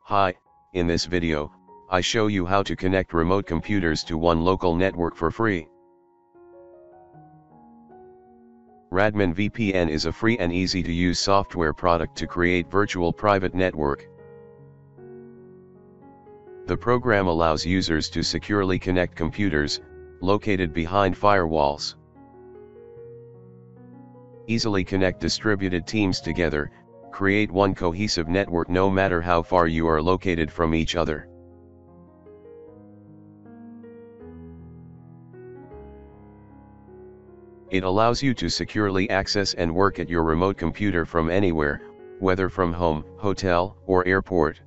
Hi, in this video, I show you how to connect remote computers to one local network for free. Radmin VPN is a free and easy to use software product to create virtual private network. The program allows users to securely connect computers, located behind firewalls. Easily connect distributed teams together, create one cohesive network no matter how far you are located from each other. It allows you to securely access and work at your remote computer from anywhere, whether from home, hotel, or airport.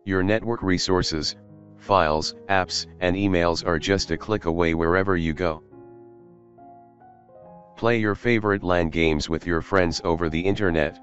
Your network resources, files, apps, and emails are just a click away wherever you go. Play your favorite LAN games with your friends over the internet.